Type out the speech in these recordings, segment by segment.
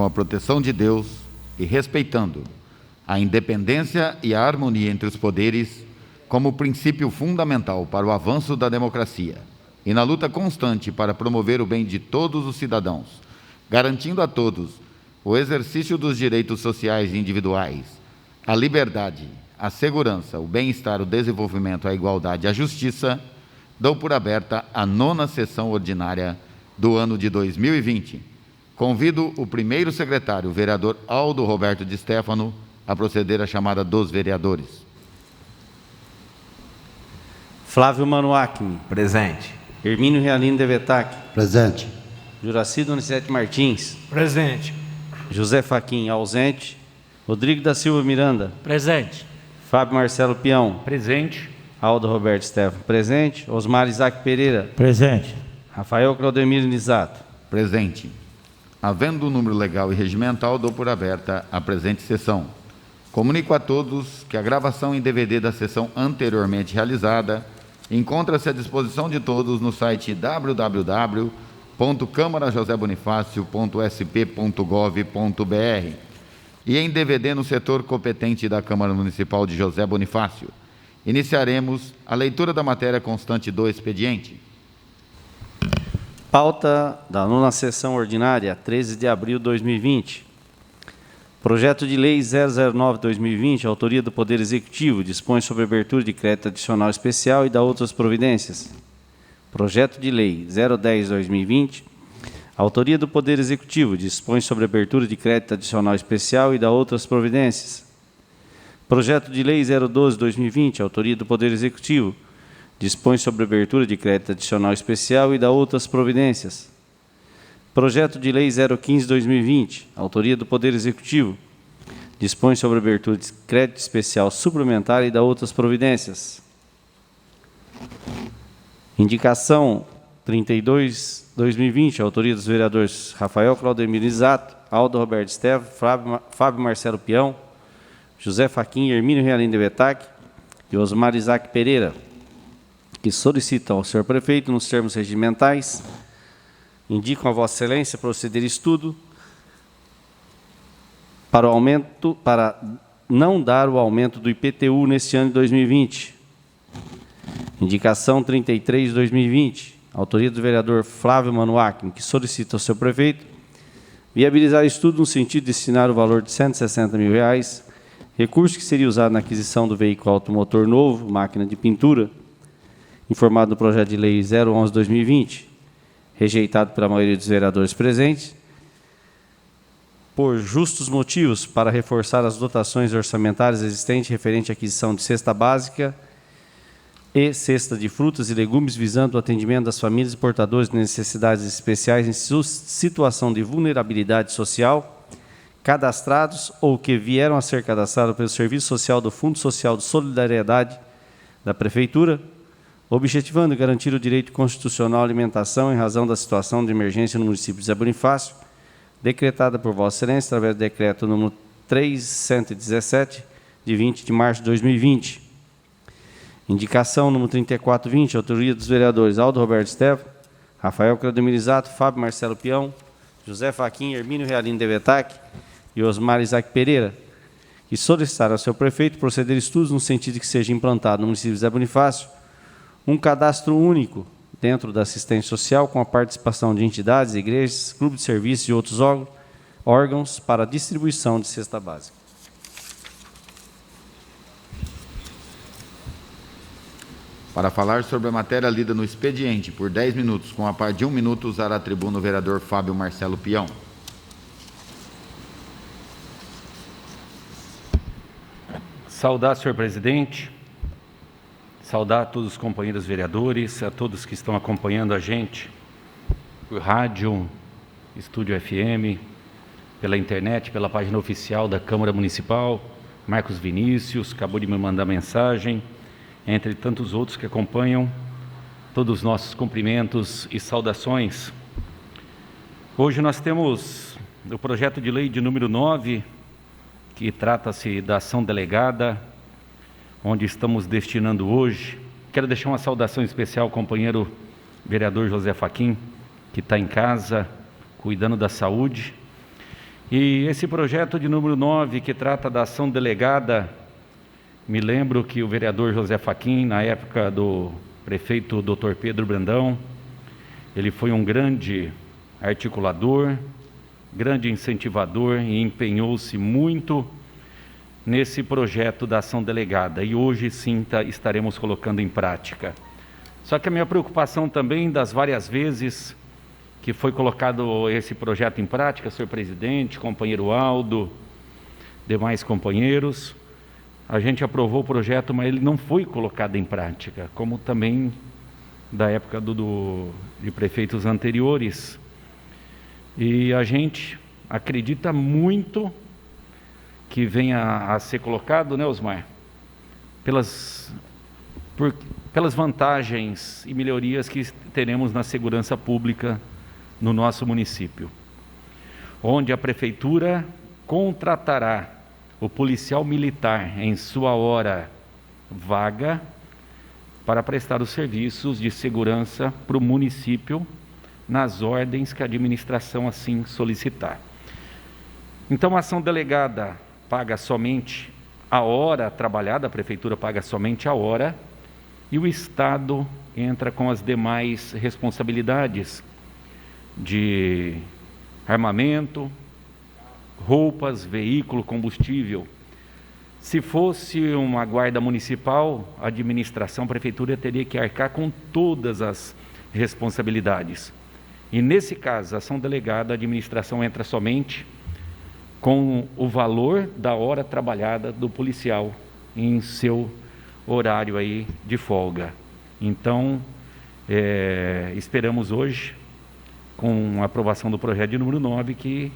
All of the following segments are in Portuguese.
com a proteção de Deus e respeitando a independência e a harmonia entre os poderes como princípio fundamental para o avanço da democracia e na luta constante para promover o bem de todos os cidadãos, garantindo a todos o exercício dos direitos sociais e individuais, a liberdade, a segurança, o bem-estar, o desenvolvimento, a igualdade e a justiça, dou por aberta a 9ª sessão ordinária do ano de 2020. Convido o primeiro secretário, o vereador Aldo Roberto de Stefano, a proceder à chamada dos vereadores. Flávio Manuacmi. Presente. Hermínio Realino Devetac. Presente. Juraci Donizete Martins. Presente. José Fachin, ausente. Rodrigo da Silva Miranda. Presente. Fábio Marcelo Peão. Presente. Aldo Roberto Stefano. Presente. Osmar Isaac Pereira. Presente. Rafael Claudemiro Nisato. Presente. Havendo o número legal e regimental, dou por aberta a presente sessão. Comunico a todos que a gravação em DVD da sessão anteriormente realizada encontra-se à disposição de todos no site www.câmarajosebonifacio.sp.gov.br e em DVD no setor competente da Câmara Municipal de José Bonifácio. Iniciaremos a leitura da matéria constante do expediente. Pauta da 9ª sessão ordinária, 13 de abril de 2020. Projeto de Lei 009/2020, autoria do Poder Executivo, dispõe sobre abertura de crédito adicional especial e da outras providências. Projeto de Lei 010/2020, autoria do Poder Executivo, dispõe sobre abertura de crédito adicional especial e da outras providências. Projeto de Lei 012/2020, autoria do Poder Executivo, dispõe sobre abertura de crédito adicional especial e da outras providências. Projeto de Lei 015/2020, autoria do Poder Executivo, dispõe sobre abertura de crédito especial suplementar e da outras providências. Indicação 32/2020, autoria dos vereadores Rafael Claudemiro Nisato, Aldo Roberto Stefano, Fábio Marcelo Peão, José Fachin, Hermínio Realino Devetac e Osmar Isaac Pereira, que solicitam ao senhor prefeito, nos termos regimentais, indicam a Vossa Excelência proceder estudo para não dar o aumento do IPTU neste ano de 2020. Indicação 33/2020, autoria do vereador Flávio Manuacmi, que solicita ao seu prefeito viabilizar estudo no sentido de destinar o valor de R$ 160 mil, recurso que seria usado na aquisição do veículo automotor novo, máquina de pintura, informado no projeto de lei 011/2020, rejeitado pela maioria dos vereadores presentes, por justos motivos para reforçar as dotações orçamentárias existentes referente à aquisição de cesta básica e cesta de frutas e legumes, visando o atendimento das famílias e portadores de necessidades especiais em situação de vulnerabilidade social, cadastrados ou que vieram a ser cadastrados pelo Serviço Social do Fundo Social de Solidariedade da Prefeitura, objetivando garantir o direito constitucional à alimentação em razão da situação de emergência no município de José Bonifácio, decretada por Vossa Excelência através do decreto número 317, de 20 de março de 2020. Indicação número 34/20, autoria dos vereadores Aldo Roberto Stefano, Rafael Claudemiro Nisato, Fábio Marcelo Peão, José Fachin, Hermínio Realino Devetac e Osmar Isaac Pereira, que solicitaram ao seu prefeito proceder estudos no sentido de que seja implantado no município de José Bonifácio um cadastro único dentro da assistência social com a participação de entidades, igrejas, clubes de serviços e outros órgãos para a distribuição de cesta básica. Para falar sobre a matéria lida no expediente por 10 minutos, com a par de 1 minuto, usará a tribuna o vereador Fábio Marcelo Peão. Saudar, senhor presidente, saudar a todos os companheiros vereadores, a todos que estão acompanhando a gente por rádio, estúdio FM, pela internet, pela página oficial da Câmara Municipal, Marcos Vinícius, acabou de me mandar mensagem, entre tantos outros que acompanham, todos os nossos cumprimentos e saudações. Hoje nós temos o projeto de lei de número 9, que trata-se da ação delegada, onde estamos destinando hoje. Quero deixar uma saudação especial ao companheiro vereador José Fachin, que está em casa, cuidando da saúde, E esse projeto de número 9, que trata da ação delegada, me lembro que o vereador José Fachin, na época do prefeito Dr. Pedro Brandão, ele foi um grande articulador, grande incentivador e empenhou-se muito nesse projeto da ação delegada. E hoje sim estaremos colocando em prática. Só que a minha preocupação também, das várias vezes que foi colocado esse projeto em prática, senhor presidente, companheiro Aldo, demais companheiros, a gente aprovou o projeto, mas ele não foi colocado em prática, como também da época de prefeitos anteriores. E a gente acredita muito que venha a ser colocado, né, Osmar? Pelas vantagens e melhorias que teremos na segurança pública no nosso município, onde a prefeitura contratará o policial militar em sua hora vaga para prestar os serviços de segurança para o município nas ordens que a administração assim solicitar. Então, a ação delegada paga somente a hora trabalhada, a prefeitura paga somente a hora, e o Estado entra com as demais responsabilidades de armamento, roupas, veículo, combustível. Se fosse uma guarda municipal, a administração, a prefeitura teria que arcar com todas as responsabilidades. E nesse caso, a ação delegada, a administração entra somente com o valor da hora trabalhada do policial em seu horário aí de folga. Então, esperamos hoje, com a aprovação do projeto de número 9, que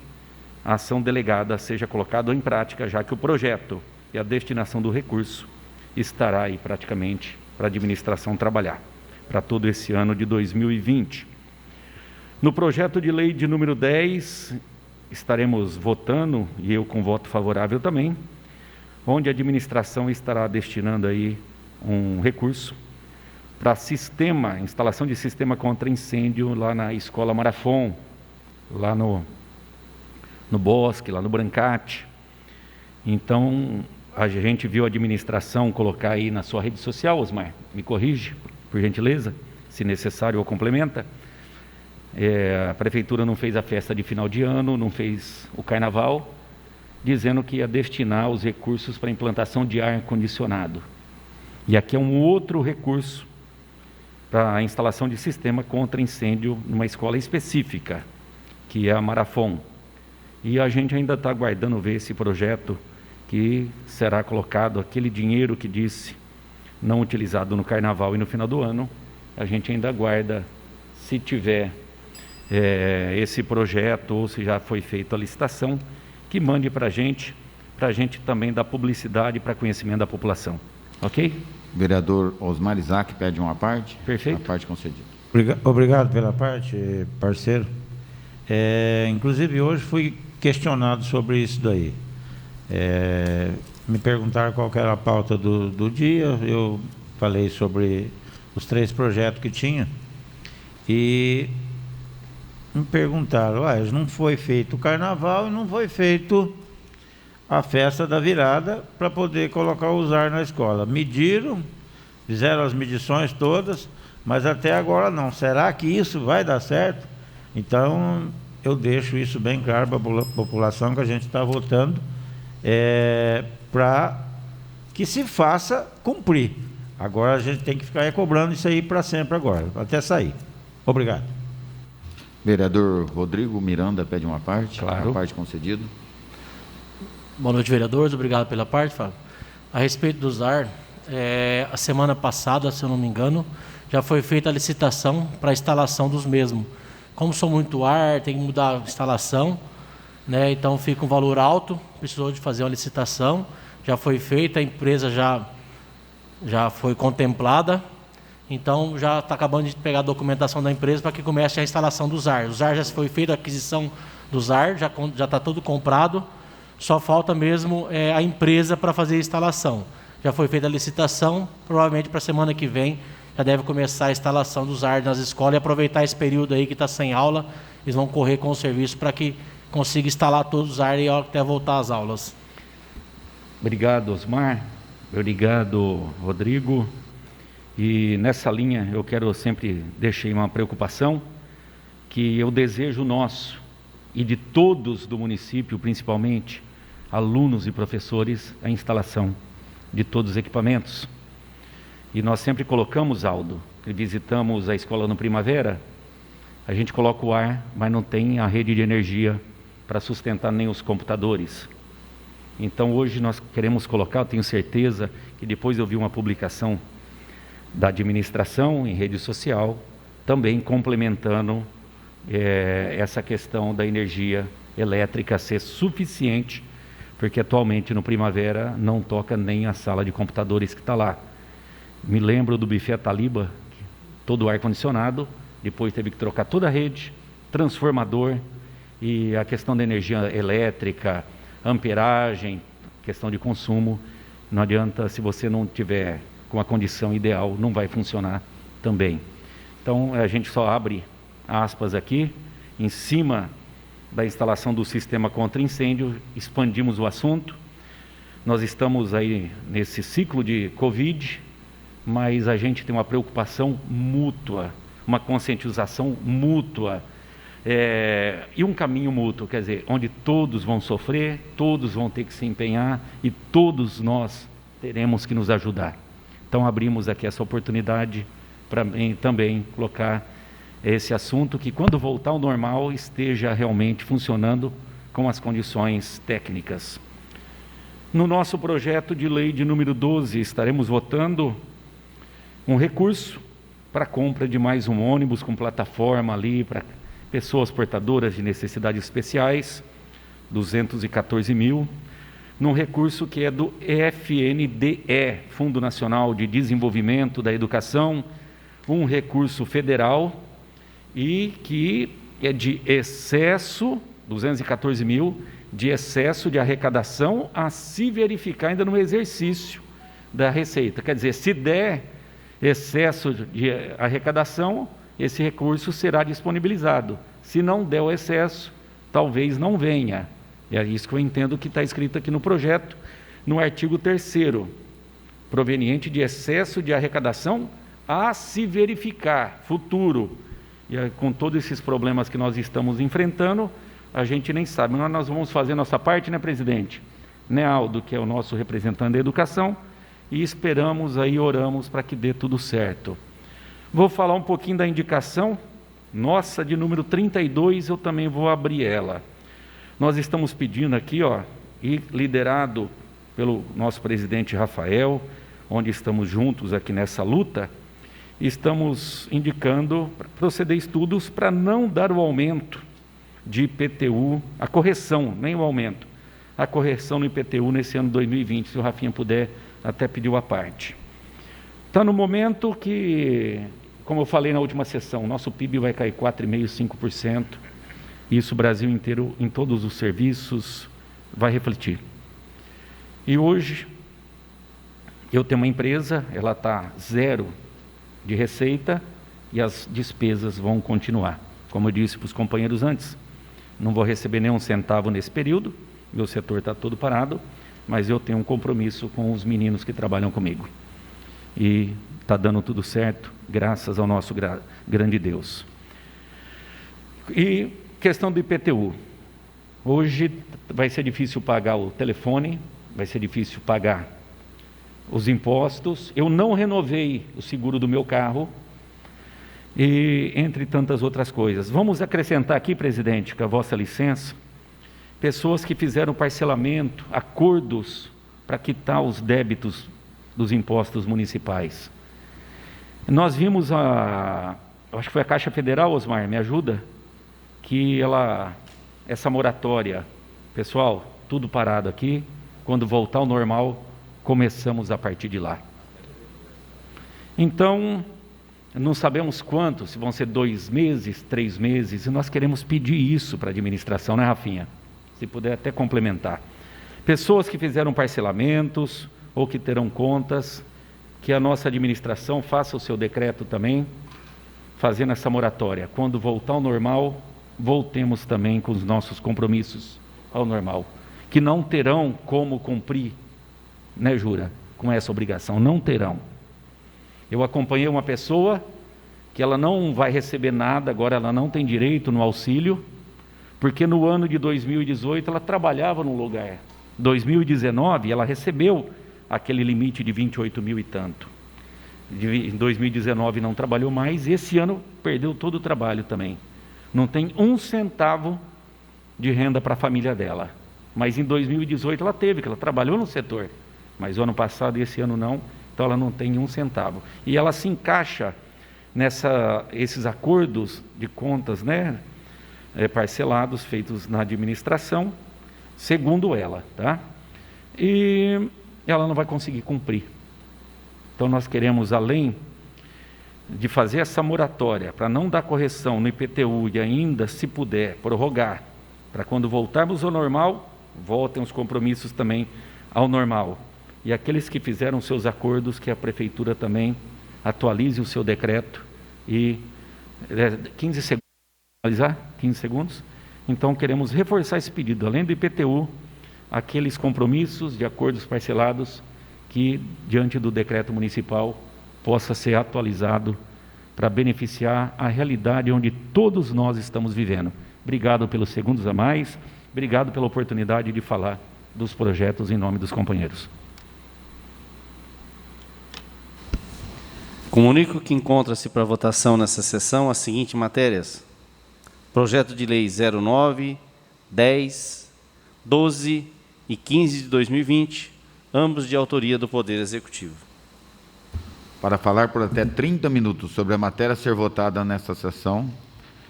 a ação delegada seja colocada em prática, já que o projeto e a destinação do recurso estará aí praticamente para a administração trabalhar, para todo esse ano de 2020. No projeto de lei de número 10, estaremos votando, e eu com voto favorável também, onde a administração estará destinando aí um recurso para instalação de sistema contra incêndio lá na Escola Marafon, lá no Bosque, lá no Brancate. Então, a gente viu a administração colocar aí na sua rede social, Osmar, me corrige, por gentileza, se necessário ou complementa. A prefeitura não fez a festa de final de ano, não fez o carnaval, dizendo que ia destinar os recursos para a implantação de ar-condicionado. E aqui é um outro recurso para a instalação de sistema contra incêndio numa escola específica, que é a Marafon. E a gente ainda está aguardando ver esse projeto, que será colocado aquele dinheiro que disse não utilizado no carnaval e no final do ano. A gente ainda aguarda, se tiver esse projeto ou se já foi feita a licitação, que mande para a gente também dar publicidade para conhecimento da população. Ok? Vereador Osmar Isaac pede uma parte. Perfeito. A parte concedida. Obrigado pela parte, parceiro. Inclusive, hoje fui questionado sobre isso daí. Me perguntaram qual que era a pauta do dia, eu falei sobre os 3 projetos que tinha, e me perguntaram, não foi feito o carnaval e não foi feito a festa da virada para poder colocar o usar na escola. Mediram, fizeram as medições todas, mas até agora não. Será que isso vai dar certo? Então, eu deixo isso bem claro para a população, que a gente está votando para que se faça cumprir. Agora a gente tem que ficar cobrando isso aí para sempre agora, até sair. Obrigado. Vereador Rodrigo Miranda pede uma parte. Claro. A parte concedida. Boa noite, vereadores. Obrigado pela parte, Fábio. A respeito do ZAR, a semana passada, se eu não me engano, já foi feita a licitação para a instalação dos mesmos. Como são muito ar, tem que mudar a instalação, né? Então fica um valor alto, precisou de fazer uma licitação, já foi feita, a empresa já foi contemplada, então já está acabando de pegar a documentação da empresa para que comece a instalação do ZAR. O ZAR já foi feita, a aquisição do ZAR, já está tudo comprado, só falta mesmo a empresa para fazer a instalação. Já foi feita a licitação, provavelmente para a semana que vem já deve começar a instalação do ZAR nas escolas, e aproveitar esse período aí que está sem aula, eles vão correr com o serviço para que consiga instalar todos os AR até voltar às aulas. Obrigado, Osmar. Obrigado, Rodrigo. E nessa linha eu quero sempre deixar uma preocupação, que eu desejo nosso e de todos do município, principalmente alunos e professores, a instalação de todos os equipamentos. E nós sempre colocamos, Aldo, que visitamos a escola no Primavera, a gente coloca o ar, mas não tem a rede de energia para sustentar nem os computadores. Então hoje nós queremos colocar, eu tenho certeza que depois eu vi uma publicação da administração em rede social, também complementando essa questão da energia elétrica ser suficiente, porque atualmente no Primavera não toca nem a sala de computadores que está lá. Me lembro do buffet Taliba, todo o ar-condicionado, depois teve que trocar toda a rede, transformador, e a questão da energia elétrica, amperagem, questão de consumo, não adianta, se você não tiver com a condição ideal, não vai funcionar também. Então a gente só abre aspas aqui, em cima da instalação do sistema contra incêndio, expandimos o assunto. Nós estamos aí nesse ciclo de Covid, mas a gente tem uma preocupação mútua, uma conscientização mútua, e um caminho mútuo, quer dizer, onde todos vão sofrer, todos vão ter que se empenhar e todos nós teremos que nos ajudar. Então abrimos aqui essa oportunidade para também colocar esse assunto, que quando voltar ao normal esteja realmente funcionando com as condições técnicas. No nosso projeto de lei de número 12, estaremos votando um recurso para a compra de mais um ônibus com plataforma ali para pessoas portadoras de necessidades especiais, 214 mil, num recurso que é do FNDE, Fundo Nacional de Desenvolvimento da Educação, um recurso federal e que é de excesso, 214 mil, de excesso de arrecadação a se verificar ainda no exercício da Receita. Quer dizer, se der excesso de arrecadação, esse recurso será disponibilizado. Se não der o excesso, talvez não venha. E é isso que eu entendo que está escrito aqui no projeto, no artigo 3º, proveniente de excesso de arrecadação a se verificar, futuro. E com todos esses problemas que nós estamos enfrentando, a gente nem sabe. Mas nós vamos fazer nossa parte, né, presidente? Né, Aldo, que é o nosso representante da educação, e esperamos aí, oramos para que dê tudo certo. Vou falar um pouquinho da indicação nossa de número 32, eu também vou abrir ela. Nós estamos pedindo aqui, e liderado pelo nosso presidente Rafael, onde estamos juntos aqui nessa luta, estamos indicando proceder estudos para não dar o aumento de IPTU, a correção, nem o aumento, a correção no IPTU nesse ano 2020, se o Rafinha puder até pediu a parte. Está no momento que, como eu falei na última sessão, nosso PIB vai cair 4,5%, 5%, isso o Brasil inteiro, em todos os serviços, vai refletir. E hoje, eu tenho uma empresa, ela está zero de receita e as despesas vão continuar. Como eu disse para os companheiros antes, não vou receber nenhum centavo nesse período, meu setor está todo parado, mas eu tenho um compromisso com os meninos que trabalham comigo. E está dando tudo certo, graças ao nosso grande Deus. E questão do IPTU. Hoje vai ser difícil pagar o telefone, vai ser difícil pagar os impostos. Eu não renovei o seguro do meu carro, e entre tantas outras coisas. Vamos acrescentar aqui, presidente, com a vossa licença, pessoas que fizeram parcelamento, acordos para quitar os débitos dos impostos municipais. Nós vimos acho que foi a Caixa Federal, Osmar, me ajuda, que essa moratória, pessoal, tudo parado aqui, quando voltar ao normal, começamos a partir de lá. Então, não sabemos quanto, se vão ser 2 meses, 3 meses, e nós queremos pedir isso para a administração, né, Rafinha? Se puder até complementar. Pessoas que fizeram parcelamentos ou que terão contas, que a nossa administração faça o seu decreto também, fazendo essa moratória. Quando voltar ao normal, voltemos também com os nossos compromissos ao normal, que não terão como cumprir, né, Jura, com essa obrigação, não terão. Eu acompanhei uma pessoa que ela não vai receber nada, agora ela não tem direito no auxílio, porque no ano de 2018 ela trabalhava num lugar. 2019 ela recebeu aquele limite de 28 mil e tanto. Em 2019 não trabalhou mais, e esse ano perdeu todo o trabalho também. Não tem um centavo de renda para a família dela. Mas em 2018 ela teve, que ela trabalhou no setor. Mas o ano passado e esse ano não, então ela não tem um centavo. E ela se encaixa esses acordos de contas, né, parcelados, feitos na administração, segundo ela, tá? E ela não vai conseguir cumprir. Então nós queremos, além de fazer essa moratória, para não dar correção no IPTU e ainda, se puder, prorrogar, para quando voltarmos ao normal, voltem os compromissos também ao normal. E aqueles que fizeram seus acordos, que a Prefeitura também atualize o seu decreto e 15 segundos, finalizar? 15 segundos? Então queremos reforçar esse pedido, além do IPTU, aqueles compromissos de acordos parcelados que, diante do decreto municipal, possa ser atualizado para beneficiar a realidade onde todos nós estamos vivendo. Obrigado pelos segundos a mais, obrigado pela oportunidade de falar dos projetos em nome dos companheiros. Comunico que encontra-se para votação nessa sessão as seguintes matérias: projeto de lei 09, 10, 12 e 15 de 2020, ambos de autoria do Poder Executivo. Para falar por até 30 minutos sobre a matéria a ser votada nesta sessão,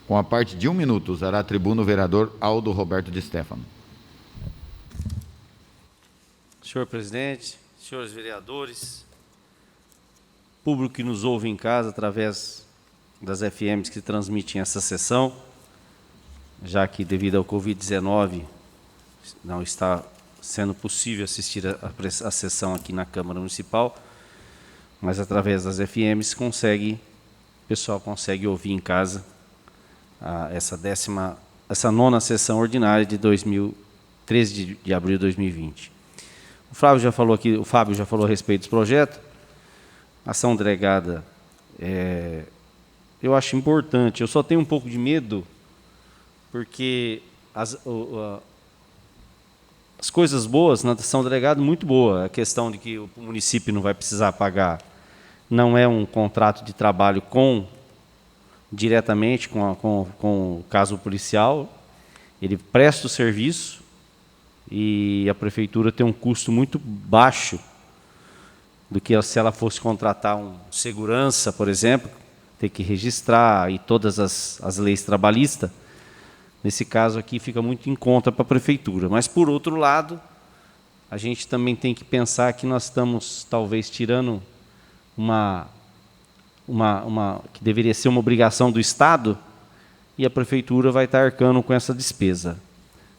com a parte de 1 minuto, usará a tribuna o vereador Aldo Roberto de Stefano. Senhor presidente, senhores vereadores, público que nos ouve em casa através das FMs que transmitem essa sessão, já que devido ao Covid-19 não está sendo possível assistir a sessão aqui na Câmara Municipal, mas através das FMs o pessoal consegue ouvir em casa essa 9ª sessão ordinária de 13 de abril de 2020. O Fábio já falou a respeito dos projetos. Ação delegada, eu acho importante. Eu só tenho um pouco de medo, porque as coisas boas na ação delegada, muito boa. A questão de que o município não vai precisar pagar, não é um contrato de trabalho diretamente com o caso policial. Ele presta o serviço e a prefeitura tem um custo muito baixo do que se ela fosse contratar um segurança, por exemplo, ter que registrar e todas as leis trabalhistas. Nesse caso aqui fica muito em conta para a prefeitura. Mas, por outro lado, a gente também tem que pensar que nós estamos, talvez, tirando que deveria ser uma obrigação do Estado, e a prefeitura vai estar arcando com essa despesa.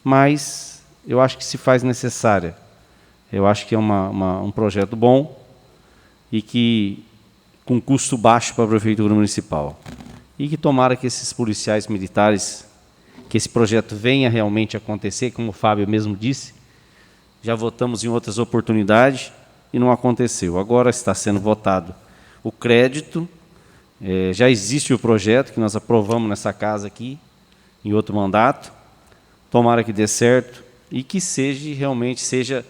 Mas eu acho que se faz necessária. Eu acho que é um projeto bom e que com custo baixo para a prefeitura municipal. E que tomara que esses policiais militares, que esse projeto venha realmente acontecer, como o Fábio mesmo disse, já votamos em outras oportunidades e não aconteceu. Agora está sendo votado o crédito, já existe o projeto que nós aprovamos nessa casa aqui, em outro mandato, tomara que dê certo e que realmente seja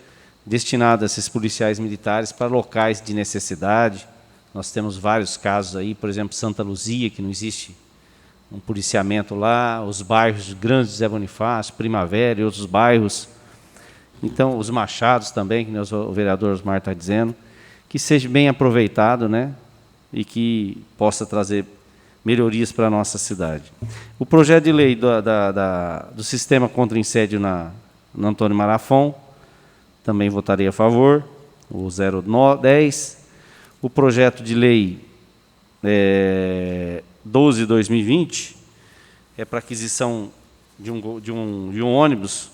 destinado a esses policiais militares para locais de necessidade. Nós temos vários casos aí, por exemplo, Santa Luzia, que não existe um policiamento lá, os bairros grandes de Zé Bonifácio, Primavera e outros bairros. Então, os Machados também, que o vereador Osmar está dizendo, que seja bem aproveitado, né? E que possa trazer melhorias para a nossa cidade. O projeto de lei do sistema contra incêndio na Antônio Marafon, também votarei a favor, o 010. O projeto de lei 12 de 2020 é para aquisição de um ônibus,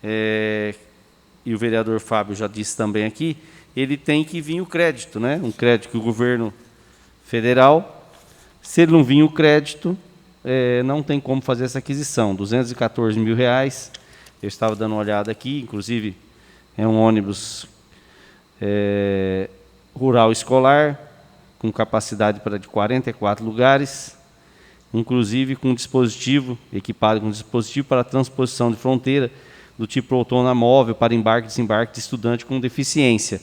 e o vereador Fábio já disse também aqui, ele tem que vir o crédito, né? Um crédito que o governo federal, se ele não vir o crédito, não tem como fazer essa aquisição. R$214 mil. Eu estava dando uma olhada aqui, inclusive é um ônibus rural escolar, com capacidade de 44 lugares, inclusive com dispositivo, equipado com dispositivo para transposição de fronteira, do tipo poltrona móvel para embarque e desembarque de estudante com deficiência.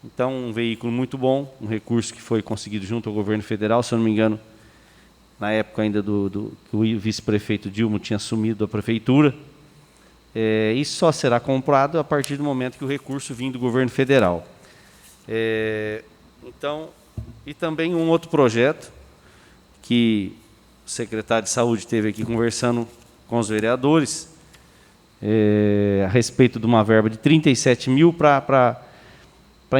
Então, um veículo muito bom, um recurso que foi conseguido junto ao governo federal, se eu não me engano, na época ainda que o vice-prefeito Dilma tinha assumido a prefeitura. Isso só será comprado a partir do momento que o recurso vir do governo federal. Então, e também um outro projeto que o secretário de Saúde esteve aqui conversando com os vereadores, a respeito de uma verba de 37 mil para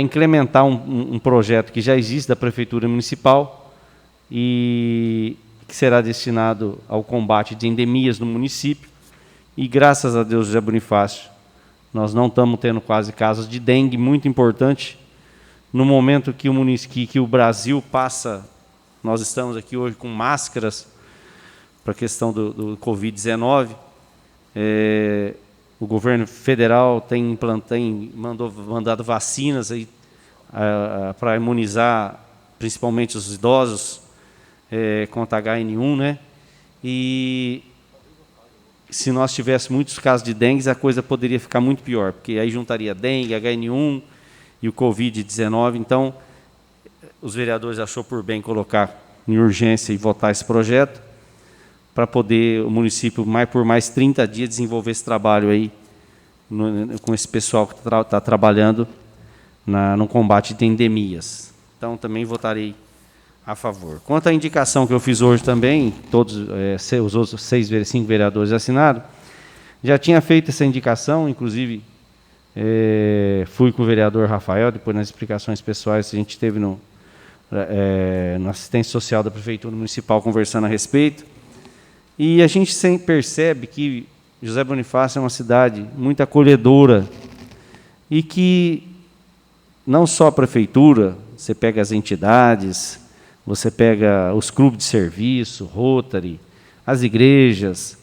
incrementar um projeto que já existe da Prefeitura Municipal e que será destinado ao combate de endemias no município. E, graças a Deus, José Bonifácio, nós não estamos tendo quase casos de dengue, muito importante. No momento que o Brasil passa, nós estamos aqui hoje com máscaras para a questão do Covid-19, o governo federal tem mandado vacinas para imunizar principalmente os idosos contra HN1, né? E se nós tivéssemos muitos casos de dengue, a coisa poderia ficar muito pior, porque aí juntaria dengue, HN1 e o Covid-19. Então, os vereadores achou por bem colocar em urgência e votar esse projeto, para poder o município, por mais 30 dias, desenvolver esse trabalho aí, com esse pessoal que está trabalhando no combate de endemias. Então, também votarei a favor. Quanto à indicação que eu fiz hoje também, todos os outros 5 vereadores assinaram, já tinha feito essa indicação, inclusive fui com o vereador Rafael, depois nas explicações pessoais que a gente teve na assistência social da Prefeitura Municipal conversando a respeito. E a gente sempre percebe que José Bonifácio é uma cidade muito acolhedora e que não só a Prefeitura, você pega as entidades, você pega os clubes de serviço, Rotary, as igrejas,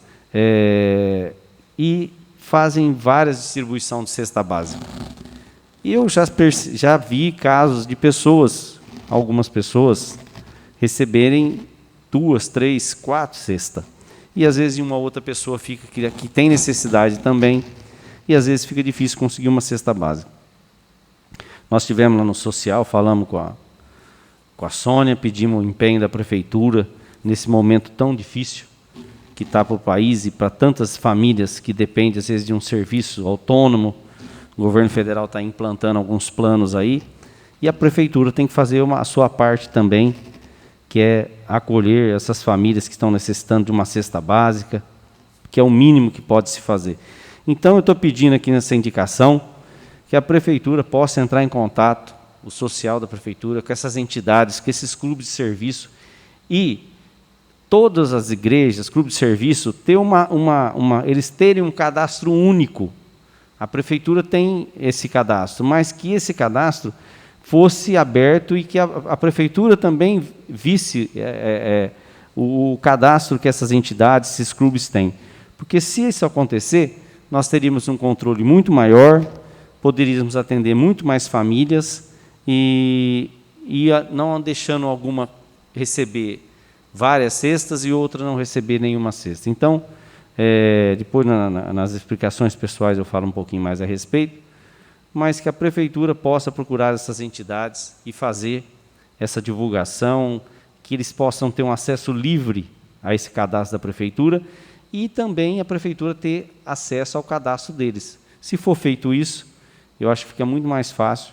e fazem várias distribuições de cesta básica. E eu já vi casos de algumas pessoas, receberem 2, 3, 4 cestas. E às vezes uma outra pessoa fica que tem necessidade também, e às vezes fica difícil conseguir uma cesta básica. Nós estivemos lá no social, falamos com a Sônia, pedimos o empenho da Prefeitura nesse momento tão difícil que está para o país e para tantas famílias que dependem, às vezes, de um serviço autônomo. O governo federal está implantando alguns planos aí, e a Prefeitura tem que fazer a sua parte também, que é acolher essas famílias que estão necessitando de uma cesta básica, que é o mínimo que pode se fazer. Então, eu estou pedindo aqui nessa indicação que a Prefeitura possa entrar em contato, o social da Prefeitura, com essas entidades, com esses clubes de serviço, e todas as igrejas, clubes de serviço, eles terem um cadastro único. A Prefeitura tem esse cadastro, mas que esse cadastro fosse aberto e que a Prefeitura também visse o cadastro que essas entidades, esses clubes têm. Porque, se isso acontecer, nós teríamos um controle muito maior, poderíamos atender muito mais famílias e não deixando alguma receber várias cestas e outra não receber nenhuma cesta. Então, depois, nas explicações pessoais, eu falo um pouquinho mais a respeito, mas que a Prefeitura possa procurar essas entidades e fazer essa divulgação, que eles possam ter um acesso livre a esse cadastro da Prefeitura e também a Prefeitura ter acesso ao cadastro deles. Se for feito isso, eu acho que fica muito mais fácil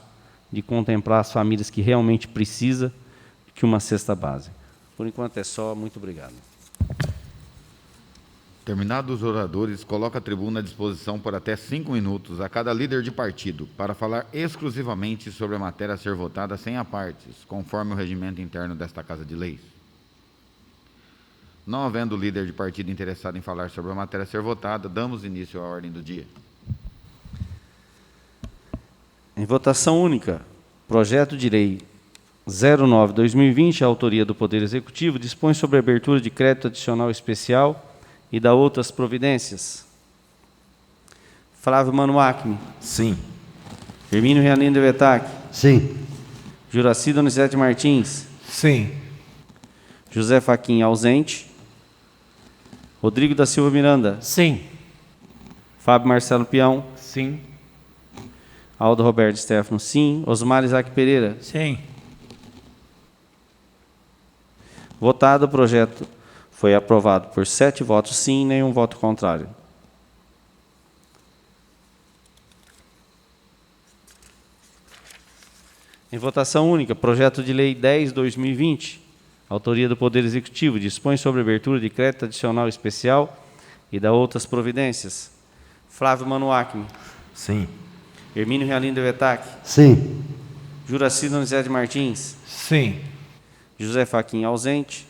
de contemplar as famílias que realmente precisam que uma cesta básica. Por enquanto é só. Muito obrigado. Terminados os oradores, coloca a tribuna à disposição por até 5 minutos a cada líder de partido para falar exclusivamente sobre a matéria a ser votada sem apartes, conforme o regimento interno desta Casa de Leis. Não havendo líder de partido interessado em falar sobre a matéria a ser votada, damos início à ordem do dia. Em votação única, projeto de lei 09/2020, a autoria do Poder Executivo, dispõe sobre a abertura de crédito adicional especial e dá outras providências. Flávio Manuacmi. Sim. Hermínio Realinho de Vetac. Sim. Juraci Donizete Martins. Sim. José Fachin, ausente. Rodrigo da Silva Miranda. Sim. Fábio Marcelo Peão. Sim. Aldo Roberto Stefano, sim. Osmar Isaac Pereira. Sim. Votado, o projeto foi aprovado por 7 votos sim e nenhum voto contrário. Em votação única, projeto de lei 10/2020, autoria do Poder Executivo, dispõe sobre abertura de crédito adicional especial e dá outras providências. Flávio Manuacmi. Sim. Hermínio Realinho de Vetac. Sim. Juraci Donizete Martins. Sim. José Fachin, ausente.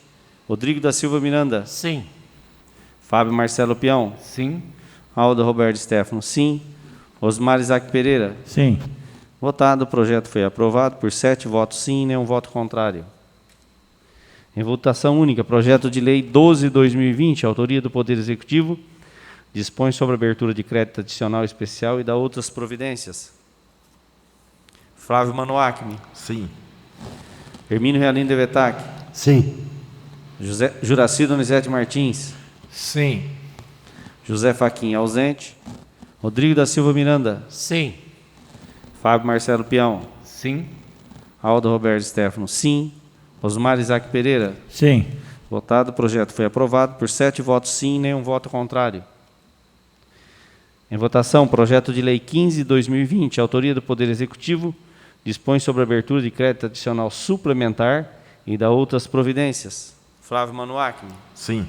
Rodrigo da Silva Miranda. Sim. Fábio Marcelo Peão. Sim. Aldo Roberto Stefano, sim. Osmar Isaac Pereira. Sim. Votado, o projeto foi aprovado por 7 votos sim e nenhum voto contrário. Em votação única, projeto de lei 12/2020, autoria do Poder Executivo, dispõe sobre a abertura de crédito adicional especial e dá outras providências. Flávio Manuacmi. Sim. Hermínio Realinho de Vetac. Sim. Juraci Donizete Martins. Sim. José Fachin, ausente. Rodrigo da Silva Miranda. Sim. Fábio Marcelo Peão. Sim. Aldo Roberto Stefano, sim. Osmar Isaac Pereira. Sim. Votado, o projeto foi aprovado por 7 votos sim e nenhum voto contrário. Em votação, projeto de lei 15/2020, autoria do Poder Executivo, dispõe sobre a abertura de crédito adicional suplementar e dá outras providências. Flávio Manuacmi. Sim.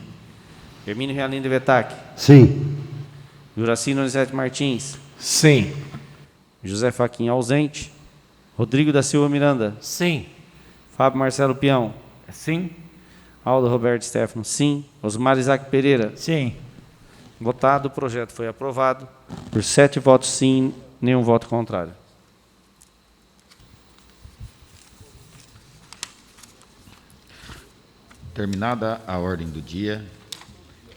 Hermínio Realinho de Vetac. Sim. Juraci Donizete Martins. Sim. José Fachin, ausente. Rodrigo da Silva Miranda. Sim. Fábio Marcelo Peão. Sim. Aldo Roberto Stefano, sim. Osmar Isaac Pereira. Sim. Votado, o projeto foi aprovado por 7 votos sim, nenhum voto contrário. Terminada a ordem do dia,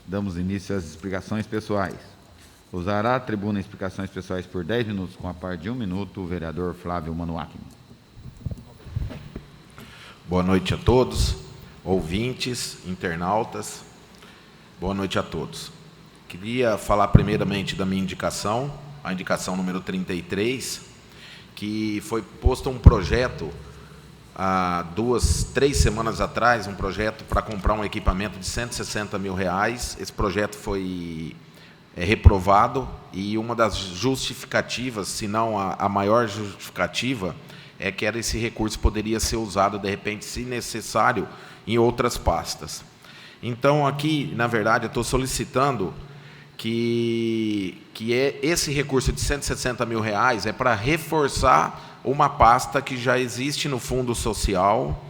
damos início às explicações pessoais. Usará a tribuna explicações pessoais por 10 minutos, com a parte de 1 minuto, o vereador Flávio Manuacmi. Boa noite a todos, ouvintes, internautas. Boa noite a todos. Queria falar primeiramente da minha indicação, a indicação número 33, que foi posto um projeto há 3 semanas atrás, um projeto para comprar um equipamento de R$160 mil. Esse projeto foi reprovado e uma das justificativas, se não a maior justificativa, é que esse recurso poderia ser usado, de repente, se necessário, em outras pastas. Então, aqui, na verdade, eu estou solicitando que esse recurso de R$160 mil é para reforçar uma pasta que já existe no Fundo Social,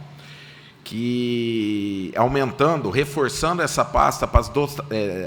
que aumentando, reforçando essa pasta para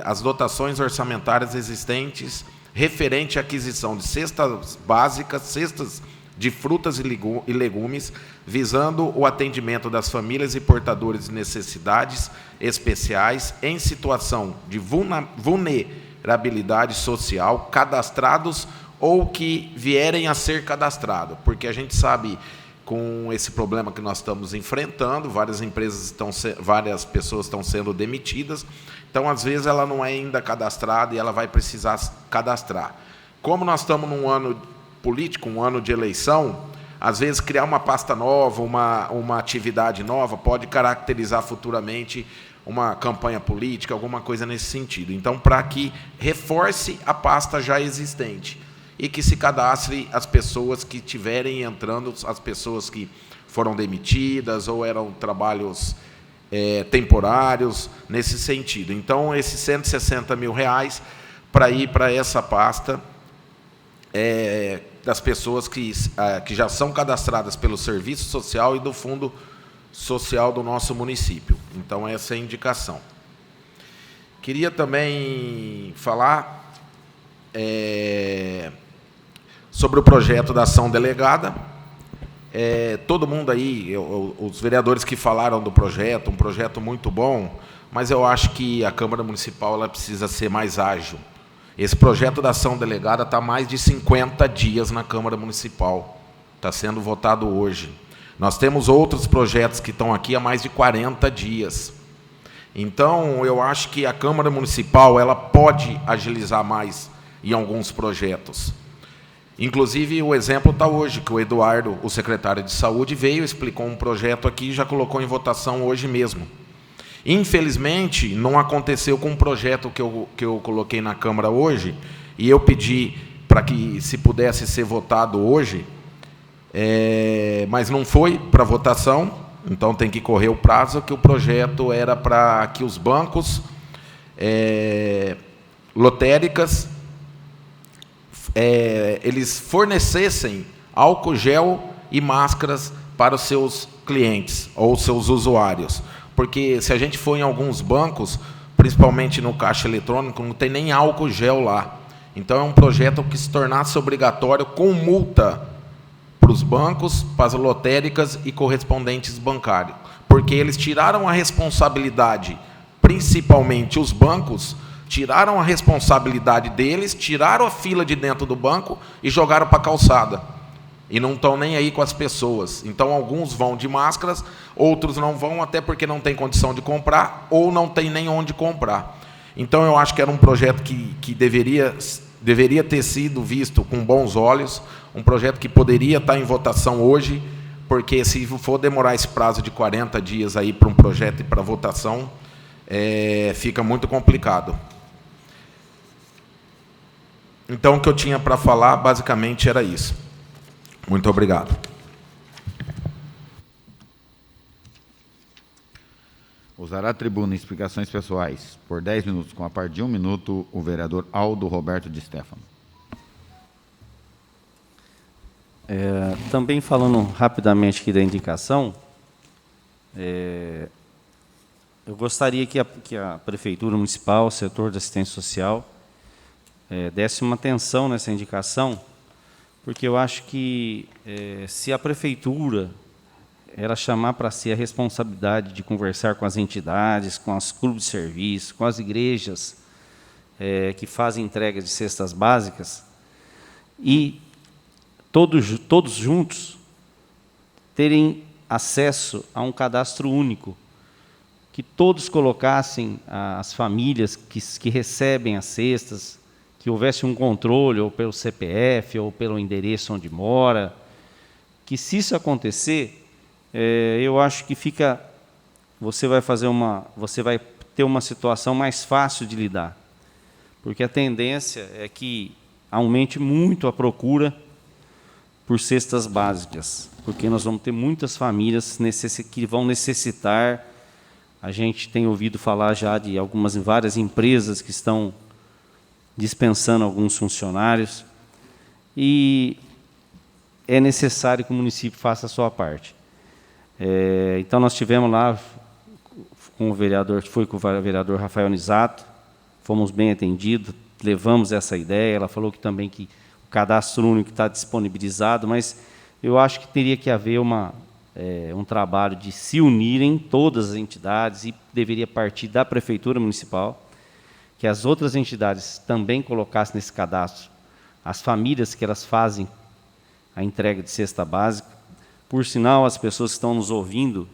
as dotações orçamentárias existentes referente à aquisição de cestas básicas, cestas de frutas e legumes, visando o atendimento das famílias e portadores de necessidades especiais em situação de vulnerabilidade social, cadastrados ou que vierem a ser cadastrados, porque a gente sabe, com esse problema que nós estamos enfrentando, várias pessoas estão sendo demitidas, então às vezes ela não é ainda cadastrada e ela vai precisar cadastrar. Como nós estamos num ano político, um ano de eleição, às vezes criar uma pasta nova, uma atividade nova, pode caracterizar futuramente uma campanha política, alguma coisa nesse sentido. Então, para que reforce a pasta já existente e que se cadastre as pessoas que estiverem entrando, as pessoas que foram demitidas ou eram trabalhos temporários, nesse sentido. Então, esses R$160 mil para ir para essa pasta das pessoas que já são cadastradas pelo Serviço Social e do Fundo Social do nosso município. Então, essa é a indicação. Queria também falar sobre o projeto da ação delegada, todo mundo aí, os vereadores que falaram do projeto, um projeto muito bom, mas eu acho que a Câmara Municipal ela precisa ser mais ágil. Esse projeto da ação delegada está há mais de 50 dias na Câmara Municipal. Está sendo votado hoje. Nós temos outros projetos que estão aqui há mais de 40 dias. Então, eu acho que a Câmara Municipal ela pode agilizar mais em alguns projetos. Inclusive, o exemplo está hoje, que o Eduardo, o secretário de Saúde, veio, explicou um projeto aqui e já colocou em votação hoje mesmo. Infelizmente, não aconteceu com um projeto que eu coloquei na Câmara hoje, e eu pedi para que, se pudesse ser votado hoje, mas não foi para votação, então tem que correr o prazo, que o projeto era para que os bancos lotéricas eles fornecessem álcool gel e máscaras para os seus clientes ou seus usuários. Porque se a gente for em alguns bancos, principalmente no caixa eletrônico, não tem nem álcool gel lá. Então é um projeto que se tornasse obrigatório com multa para os bancos, para as lotéricas e correspondentes bancários. Porque eles tiraram a responsabilidade, principalmente os bancos, tiraram a responsabilidade deles, tiraram a fila de dentro do banco e jogaram para a calçada. E não estão nem aí com as pessoas. Então, alguns vão de máscaras, outros não vão, até porque não tem condição de comprar, ou não tem nem onde comprar. Então, eu acho que era um projeto que deveria ter sido visto com bons olhos, um projeto que poderia estar em votação hoje, porque se for demorar esse prazo de 40 dias aí para um projeto e para votação, fica muito complicado. Então, o que eu tinha para falar, basicamente, era isso. Muito obrigado. Usará a tribuna em explicações pessoais por 10 minutos, com a parte de 1 minuto, o vereador Aldo Roberto de Stefano. Também falando rapidamente aqui da indicação, eu gostaria que a Prefeitura Municipal, o setor de assistência social, desse uma atenção nessa indicação, porque eu acho que se a Prefeitura ela chamar para si a responsabilidade de conversar com as entidades, com os clubes de serviço, com as igrejas que fazem entrega de cestas básicas, e todos juntos terem acesso a um cadastro único, que todos colocassem as famílias que recebem as cestas, que houvesse um controle, ou pelo CPF, ou pelo endereço onde mora, que se isso acontecer, eu acho que você vai ter uma situação mais fácil de lidar, porque a tendência é que aumente muito a procura por cestas básicas, porque nós vamos ter muitas famílias que vão necessitar. A gente tem ouvido falar já de várias empresas que estão dispensando alguns funcionários, e é necessário que o município faça a sua parte. Então, nós tivemos lá com o vereador Rafael Nisato, fomos bem atendidos, levamos essa ideia, ela falou que também que o cadastro único está disponibilizado, mas eu acho que teria que haver um trabalho de se unirem todas as entidades, e deveria partir da Prefeitura Municipal, que as outras entidades também colocassem nesse cadastro as famílias que elas fazem a entrega de cesta básica. Por sinal, as pessoas que estão nos ouvindo,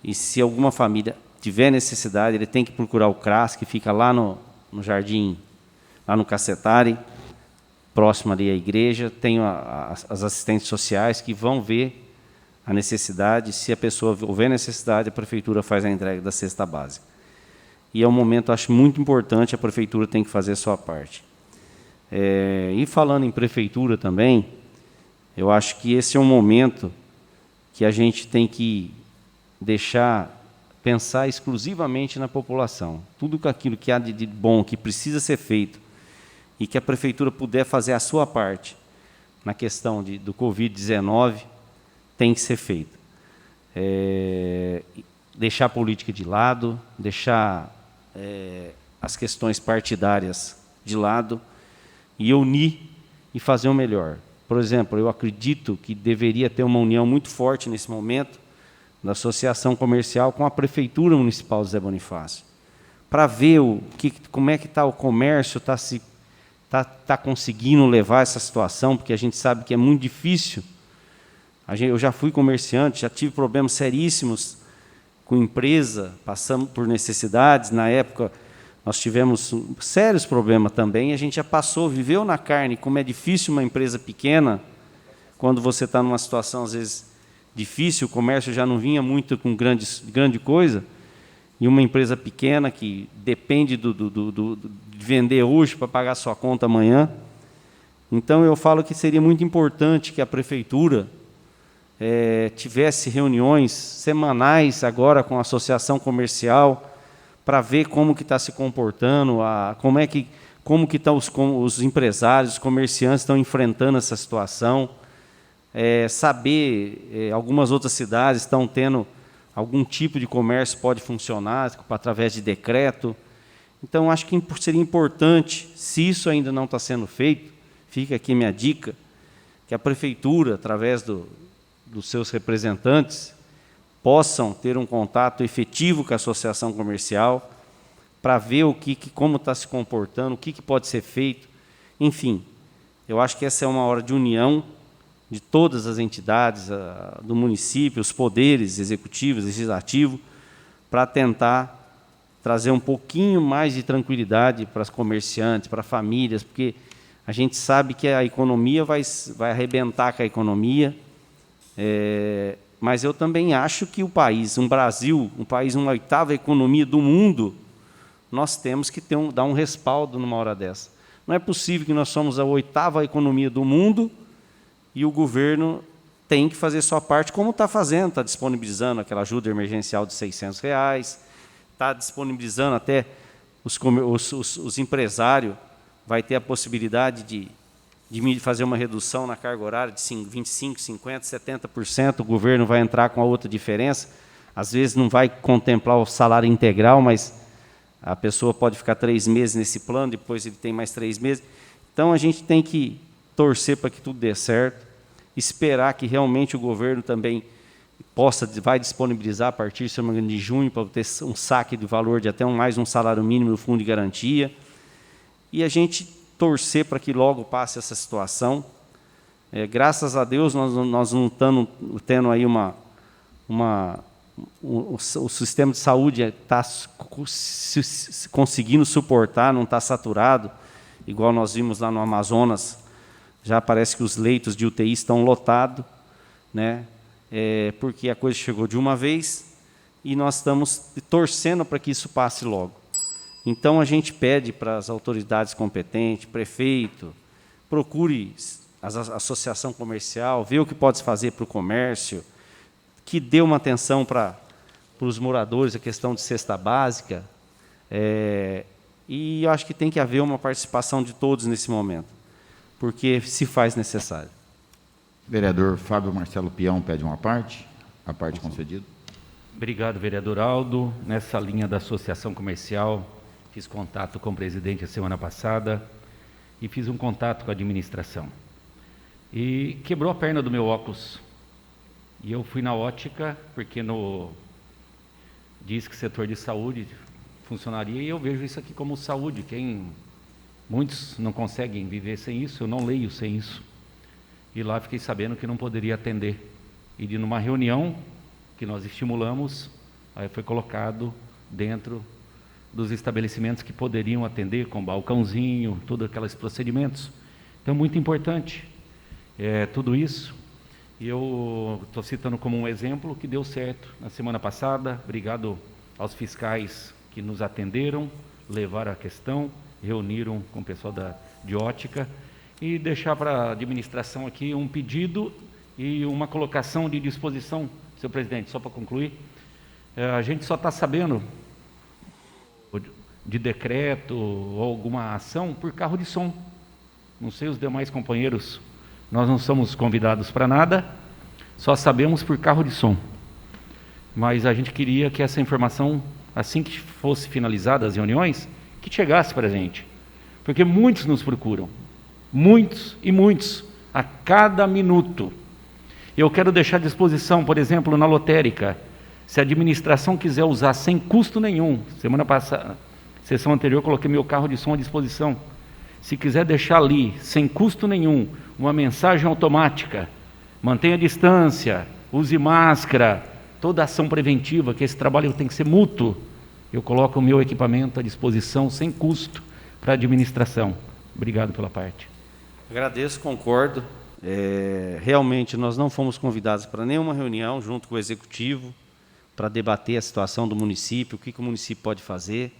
e se alguma família tiver necessidade, ele tem que procurar o CRAS, que fica lá no jardim, lá no Cacetari, próximo ali à igreja. Tem as assistentes sociais que vão ver a necessidade. Se a pessoa houver necessidade, a Prefeitura faz a entrega da cesta básica. E é um momento, acho, muito importante, a Prefeitura tem que fazer a sua parte. E falando em Prefeitura também, eu acho que esse é um momento que a gente tem que pensar exclusivamente na população. Tudo aquilo que há de bom, que precisa ser feito, e que a Prefeitura puder fazer a sua parte na questão do Covid-19, tem que ser feito. Deixar a política de lado, deixar as questões partidárias de lado, e unir e fazer o melhor. Por exemplo, eu acredito que deveria ter uma união muito forte nesse momento da associação comercial com a Prefeitura Municipal de José Bonifácio, para ver como é que está o comércio, está conseguindo levar essa situação, porque a gente sabe que é muito difícil. Eu já fui comerciante, já tive problemas seríssimos com empresa, passamos por necessidades. Na época, nós tivemos sérios problemas também, a gente já passou, viveu na carne, como é difícil uma empresa pequena, quando você está numa situação, às vezes, difícil, o comércio já não vinha muito com grande coisa, e uma empresa pequena que depende de vender hoje para pagar sua conta amanhã. Então, eu falo que seria muito importante que a Prefeitura tivesse reuniões semanais agora com a associação comercial para ver como que está se comportando, como que estão os empresários, os comerciantes estão enfrentando essa situação, saber, algumas outras cidades estão tendo algum tipo de comércio pode funcionar através de decreto. Então, acho que seria importante, se isso ainda não está sendo feito, fica aqui minha dica, que a Prefeitura, através dos seus representantes, possam ter um contato efetivo com a associação comercial para ver como está se comportando, o que pode ser feito. Enfim, eu acho que essa é uma hora de união de todas as entidades do município, os poderes executivo, legislativo, para tentar trazer um pouquinho mais de tranquilidade para os comerciantes, para as famílias, porque a gente sabe que a economia vai arrebentar com a economia, mas eu também acho que o país, um Brasil, um país, uma 8ª economia do mundo, nós temos que dar um respaldo numa hora dessa. Não é possível que nós somos a 8ª economia do mundo e o governo tem que fazer sua parte, como está fazendo, está disponibilizando aquela ajuda emergencial de R$600, está disponibilizando até os empresários, vai ter a possibilidade de fazer uma redução na carga horária de 25%, 50%, 70%, o governo vai entrar com a outra diferença, às vezes não vai contemplar o salário integral, mas a pessoa pode ficar 3 meses nesse plano, depois ele tem mais 3 meses. Então, a gente tem que torcer para que tudo dê certo, esperar que realmente o governo também vai disponibilizar a partir, se não me engano, de junho, para ter um saque de valor de até mais um salário mínimo do fundo de garantia, e a gente torcer para que logo passe essa situação. Graças a Deus, nós não estamos tendo aí o sistema de saúde está conseguindo suportar, não está saturado, igual nós vimos lá no Amazonas, já parece que os leitos de UTI estão lotados, né? Porque a coisa chegou de uma vez e nós estamos torcendo para que isso passe logo. Então, a gente pede para as autoridades competentes, prefeito, procure a associação comercial, ver o que pode fazer para o comércio, que dê uma atenção para os moradores, a questão de cesta básica, e eu acho que tem que haver uma participação de todos nesse momento, porque se faz necessário. Vereador Fábio Marcelo Peão pede a parte concedida. Obrigado, vereador Aldo. Nessa linha da associação comercial, fiz contato com o presidente a semana passada e fiz um contato com a administração. E quebrou a perna do meu óculos. E eu fui na ótica, porque diz que setor de saúde funcionaria, e eu vejo isso aqui como saúde. Muitos não conseguem viver sem isso, eu não leio sem isso. E lá fiquei sabendo que não poderia atender. E numa reunião que nós estimulamos, aí foi colocado dentro dos estabelecimentos que poderiam atender, com balcãozinho, todos aqueles procedimentos. Então, muito importante tudo isso. E eu estou citando como um exemplo que deu certo na semana passada. Obrigado aos fiscais que nos atenderam, levaram a questão, reuniram com o pessoal de ótica, e deixar para a administração aqui um pedido e uma colocação de disposição, senhor presidente, só para concluir. A gente só está sabendo de decreto ou alguma ação por carro de som. Não sei os demais companheiros, nós não somos convidados para nada, só sabemos por carro de som. Mas a gente queria que essa informação, assim que fosse finalizadas as reuniões, que chegasse para a gente. Porque muitos nos procuram, muitos e muitos, a cada minuto. Eu quero deixar à disposição, por exemplo, na lotérica, se a administração quiser usar sem custo nenhum, semana passada, sessão anterior, eu coloquei meu carro de som à disposição. Se quiser deixar ali, sem custo nenhum, uma mensagem automática, mantenha a distância, use máscara, toda ação preventiva, que esse trabalho tem que ser mútuo, eu coloco o meu equipamento à disposição, sem custo, para a administração. Obrigado pela parte. Agradeço, concordo. Realmente, nós não fomos convidados para nenhuma reunião junto com o Executivo para debater a situação do município, o que o município pode fazer.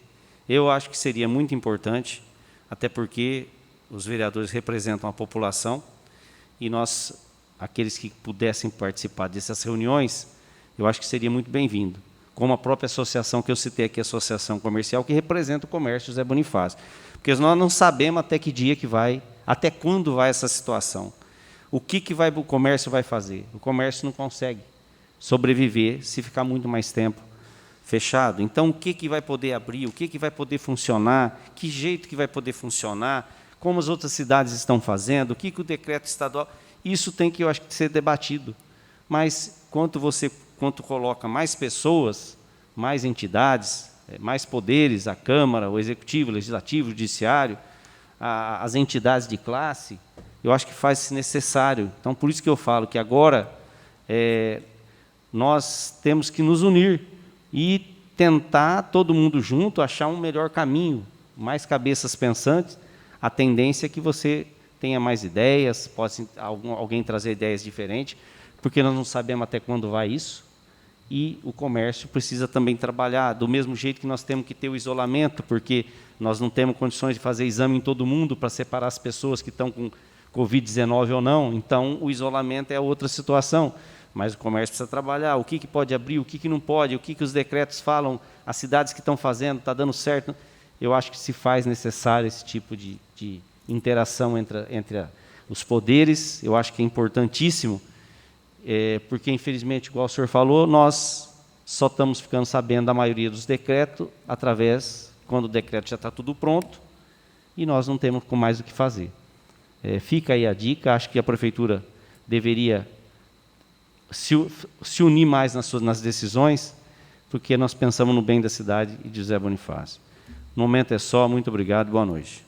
Eu acho que seria muito importante, até porque os vereadores representam a população e nós, aqueles que pudessem participar dessas reuniões, eu acho que seria muito bem-vindo. Como a própria associação que eu citei aqui, a Associação Comercial, que representa o comércio José Bonifácio. Porque nós não sabemos até que dia que vai, até quando vai essa situação. O que o comércio vai fazer? O comércio não consegue sobreviver se ficar muito mais tempo fechado. Então, o que vai poder abrir? O que vai poder funcionar? Que jeito que vai poder funcionar? Como as outras cidades estão fazendo? O que o decreto estadual... Isso tem que, eu acho, ser debatido. Mas, quanto coloca mais pessoas, mais entidades, mais poderes, a Câmara, o Executivo, o Legislativo, o Judiciário, as entidades de classe, eu acho que faz-se necessário. Então, por isso que eu falo que agora nós temos que nos unir e tentar, todo mundo junto, achar um melhor caminho, mais cabeças pensantes. A tendência é que você tenha mais ideias, pode alguém trazer ideias diferentes, porque nós não sabemos até quando vai isso, e o comércio precisa também trabalhar, do mesmo jeito que nós temos que ter o isolamento, porque nós não temos condições de fazer exame em todo mundo para separar as pessoas que estão com Covid-19 ou não, então o isolamento é outra situação, mas o comércio precisa trabalhar, o que pode abrir, o que não pode, o que os decretos falam, as cidades que estão fazendo, está dando certo. Eu acho que se faz necessário esse tipo de interação entre os poderes, eu acho que é importantíssimo, porque, infelizmente, igual o senhor falou, nós só estamos ficando sabendo da maioria dos decretos quando o decreto já está tudo pronto, e nós não temos mais o que fazer. Fica aí a dica, acho que a Prefeitura deveria se unir mais nas decisões, porque nós pensamos no bem da cidade e de José Bonifácio. No momento é só, muito obrigado, boa noite.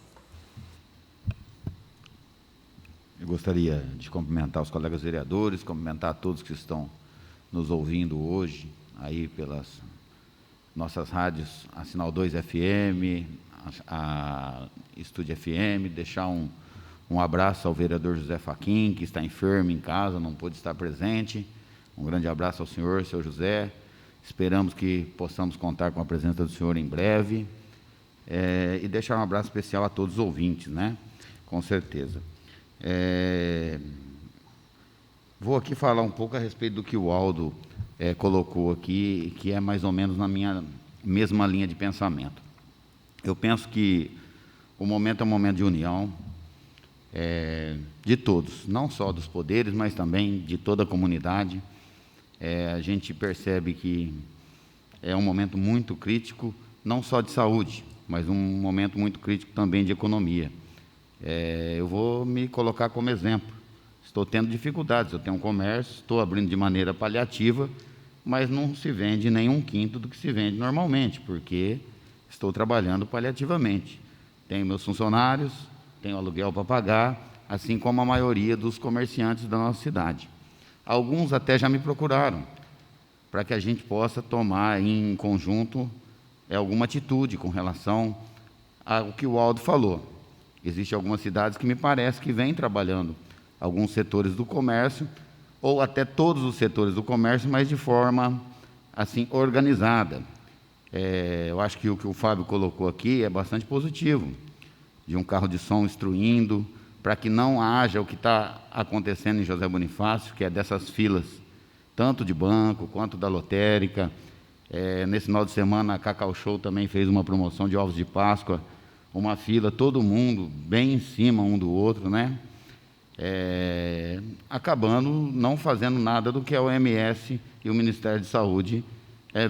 Eu gostaria de cumprimentar os colegas vereadores, cumprimentar todos que estão nos ouvindo hoje, aí pelas nossas rádios, a Sinal 2 FM, a Estúdio FM, deixar um abraço ao vereador José Fachin, que está enfermo em casa, não pôde estar presente. Um grande abraço ao senhor, seu José. Esperamos que possamos contar com a presença do senhor em breve. E deixar um abraço especial a todos os ouvintes, né? Com certeza. Vou aqui falar um pouco a respeito do que o Aldo colocou aqui, que é mais ou menos na minha mesma linha de pensamento. Eu penso que o momento é um momento de união de todos, não só dos poderes, mas também de toda a comunidade. A gente percebe que é um momento muito crítico, não só de saúde, mas um momento muito crítico também de economia. Eu vou me colocar como exemplo. Estou tendo dificuldades, eu tenho um comércio, estou abrindo de maneira paliativa, mas não se vende nem 1/5 do que se vende normalmente, porque estou trabalhando paliativamente. Tenho meus funcionários, tenho aluguel para pagar, assim como a maioria dos comerciantes da nossa cidade. Alguns até já me procuraram, para que a gente possa tomar em conjunto alguma atitude com relação ao que o Aldo falou. Existem algumas cidades que me parece que vêm trabalhando alguns setores do comércio, ou até todos os setores do comércio, mas de forma assim organizada. Eu acho que o que o Fábio colocou aqui é bastante positivo, de um carro de som instruindo, para que não haja o que está acontecendo em José Bonifácio, que é dessas filas, tanto de banco quanto da lotérica. Nesse final de semana, a Cacau Show também fez uma promoção de ovos de Páscoa, uma fila, todo mundo bem em cima um do outro, né? Acabando não fazendo nada do que a OMS e o Ministério de Saúde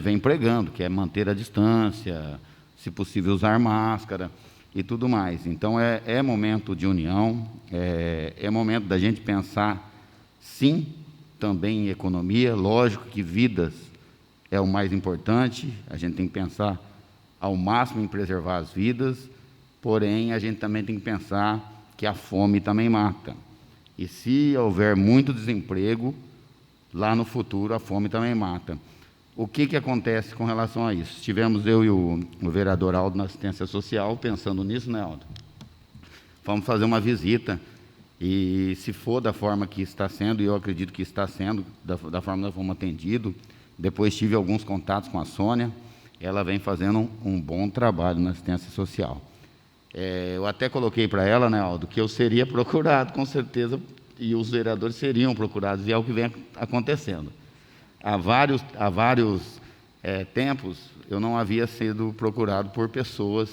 vem pregando, que é manter a distância, se possível usar máscara. e tudo mais. Então, é momento de união, é momento da gente pensar, sim, também em economia. Lógico que vidas é o mais importante, a gente tem que pensar ao máximo em preservar as vidas, porém, a gente também tem que pensar que a fome também mata. E se houver muito desemprego, lá no futuro a fome também mata. O que acontece com relação a isso? Tivemos eu e o vereador Aldo na assistência social, pensando nisso, né, Aldo? Vamos fazer uma visita, e se for da forma que está sendo, e eu acredito que está sendo, da forma que nós fomos atendidos, depois tive alguns contatos com a Sônia, ela vem fazendo um bom trabalho na assistência social. Eu até coloquei para ela, né, Aldo, que eu seria procurado, com certeza, e os vereadores seriam procurados, e é o que vem acontecendo. Há vários tempos, eu não havia sido procurado por pessoas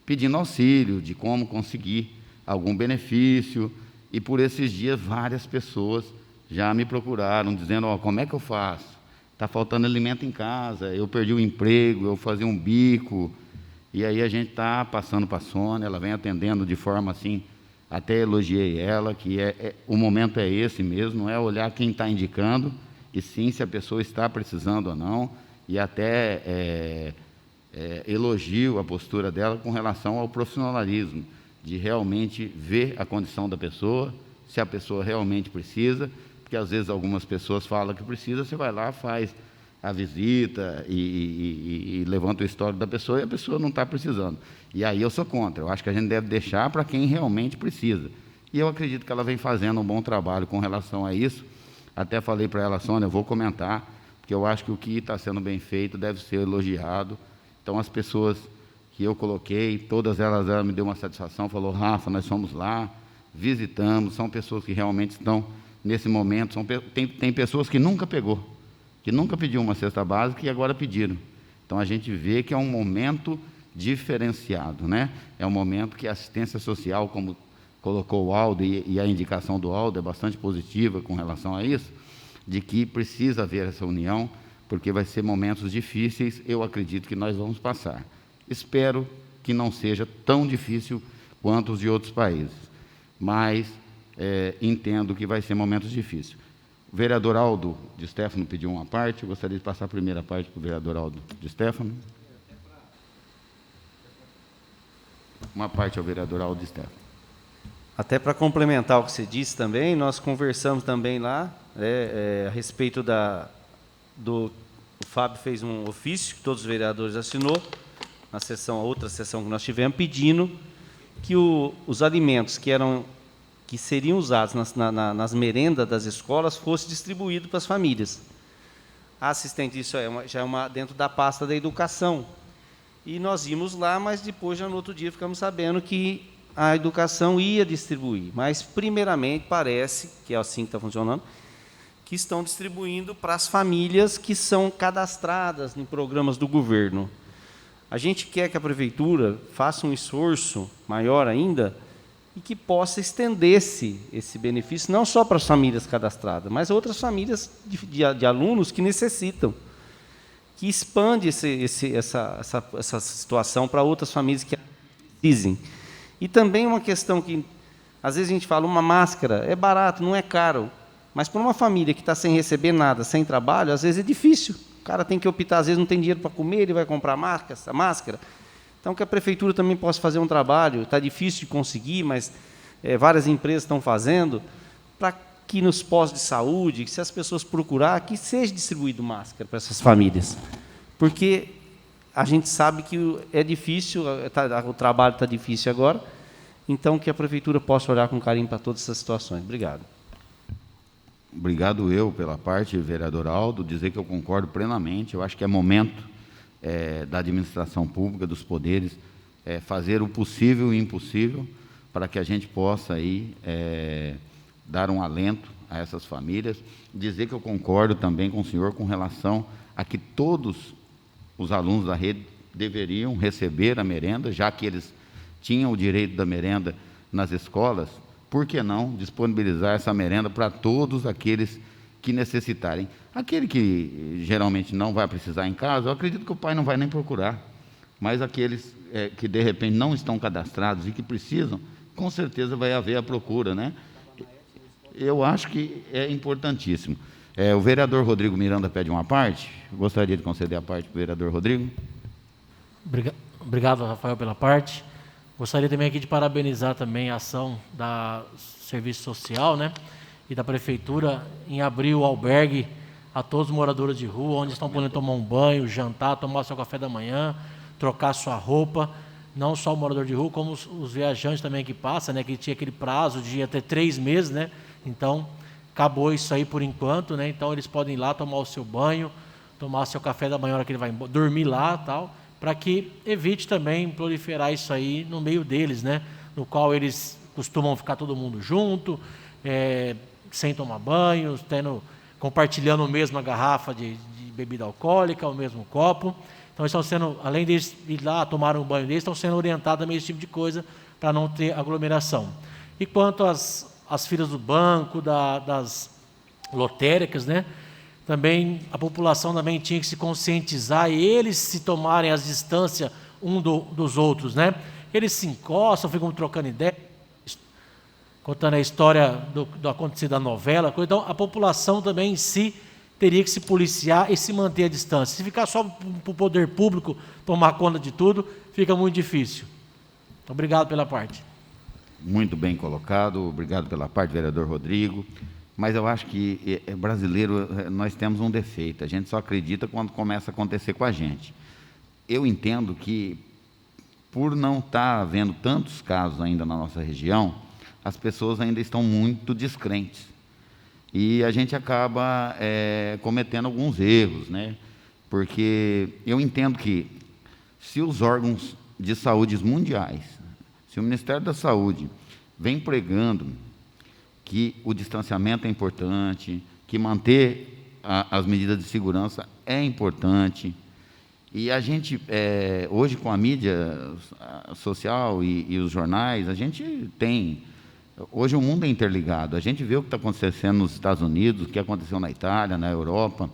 pedindo auxílio de como conseguir algum benefício, e por esses dias várias pessoas já me procuraram, dizendo, como é que eu faço? Está faltando alimento em casa, eu perdi o emprego, eu fazia um bico, e aí a gente está passando para a Sônia, ela vem atendendo de forma assim, até elogiei ela, que o momento é esse mesmo, não é olhar quem está indicando, e sim se a pessoa está precisando ou não, e até elogio a postura dela com relação ao profissionalismo, de realmente ver a condição da pessoa, se a pessoa realmente precisa, porque às vezes algumas pessoas falam que precisa, você vai lá, faz a visita e levanta o histórico da pessoa, e a pessoa não está precisando. E aí eu sou contra, eu acho que a gente deve deixar para quem realmente precisa. E eu acredito que ela vem fazendo um bom trabalho com relação a isso. Até falei para ela, Sônia, eu vou comentar, porque eu acho que o que está sendo bem feito deve ser elogiado. Então, as pessoas que eu coloquei, todas elas me deu uma satisfação, falou, Rafa, nós fomos lá, visitamos, são pessoas que realmente estão nesse momento, tem pessoas que nunca pegou, que nunca pediu uma cesta básica e agora pediram. Então, a gente vê que é um momento diferenciado, né? É um momento que a assistência social, como colocou o Aldo, e a indicação do Aldo é bastante positiva com relação a isso, de que precisa haver essa união, porque vai ser momentos difíceis, eu acredito que nós vamos passar. Espero que não seja tão difícil quanto os de outros países, mas entendo que vai ser momentos difíceis. O vereador Aldo de Stefano pediu uma parte, eu gostaria de passar a primeira parte para o vereador Aldo de Stefano. Uma parte ao vereador Aldo de Stefano. Até para complementar o que você disse também, nós conversamos também lá a respeito o Fábio fez um ofício que todos os vereadores assinou, na sessão, a outra sessão que nós tivemos, pedindo que os alimentos que seriam usados nas merendas das escolas fossem distribuídos para as famílias. A assistente, isso já é dentro da pasta da educação. E nós íamos lá, mas depois, já no outro dia, ficamos sabendo que a educação ia distribuir. Mas, primeiramente, parece, que é assim que está funcionando, que estão distribuindo para as famílias que são cadastradas em programas do governo. A gente quer que a prefeitura faça um esforço maior ainda e que possa estender esse benefício não só para as famílias cadastradas, mas outras famílias de alunos que necessitam, que expande essa situação para outras famílias que precisem. E também uma questão que, às vezes a gente fala, uma máscara é barato, não é caro, mas para uma família que está sem receber nada, sem trabalho, às vezes é difícil. O cara tem que optar, às vezes não tem dinheiro para comer, ele vai comprar a máscara. Então, que a prefeitura também possa fazer um trabalho, está difícil de conseguir, mas várias empresas estão fazendo, para que nos postos de saúde, que se as pessoas procurar, que seja distribuído máscara para essas famílias. Porque a gente sabe que é difícil, o trabalho está difícil agora, então que a prefeitura possa olhar com carinho para todas essas situações. Obrigado. Obrigado eu pela parte, vereador Aldo, dizer que eu concordo plenamente, eu acho que é momento da administração pública, dos poderes, fazer o possível e o impossível para que a gente possa aí, dar um alento a essas famílias, dizer que eu concordo também com o senhor com relação a que todos os alunos da rede deveriam receber a merenda, já que eles tinham o direito da merenda nas escolas, por que não disponibilizar essa merenda para todos aqueles que necessitarem? Aquele que geralmente não vai precisar em casa, eu acredito que o pai não vai nem procurar, mas aqueles que de repente não estão cadastrados e que precisam, com certeza vai haver a procura, né? Eu acho que é importantíssimo. O vereador Rodrigo Miranda pede uma parte. Gostaria de conceder a parte para o vereador Rodrigo. Obrigado, Rafael, pela parte. Gostaria também aqui de parabenizar também a ação da Serviço Social, né, e da Prefeitura em abrir o albergue a todos os moradores de rua, onde estão podendo tomar um banho, jantar, tomar seu café da manhã, trocar sua roupa. Não só o morador de rua, como os viajantes também que passam, né, que tinha aquele prazo de até 3 meses, né? Então, acabou isso aí por enquanto, né? Então, eles podem ir lá tomar o seu banho, tomar seu café da manhã, hora que ele vai dormir lá, tal, para que evite também proliferar isso aí no meio deles, né? No qual eles costumam ficar todo mundo junto, sem tomar banho, compartilhando a mesma garrafa de bebida alcoólica, o mesmo copo. Então, eles estão sendo, além de ir lá tomar um banho deles, estão sendo orientados também esse tipo de coisa para não ter aglomeração. E quanto às filas do banco, das lotéricas, né? Também a população também tinha que se conscientizar e eles se tomarem as distâncias dos outros, né? Eles se encostam, ficam trocando ideia, contando a história do acontecido da novela. Então, a população também em si teria que se policiar e se manter à distância. Se ficar só para o poder público tomar conta de tudo, fica muito difícil. Obrigado pela parte. Muito bem colocado, obrigado pela parte, vereador Rodrigo. Mas eu acho que brasileiro, nós temos um defeito, a gente só acredita quando começa a acontecer com a gente. Eu entendo que, por não estar havendo tantos casos ainda na nossa região, as pessoas ainda estão muito descrentes. E a gente acaba cometendo alguns erros, né? Porque eu entendo que, se os órgãos de saúde mundiais, se o Ministério da Saúde vem pregando que o distanciamento é importante, que manter as medidas de segurança é importante, e a gente, hoje com a mídia social e os jornais, a gente tem... Hoje o mundo é interligado, a gente vê o que está acontecendo nos Estados Unidos, o que aconteceu na Itália, na Europa,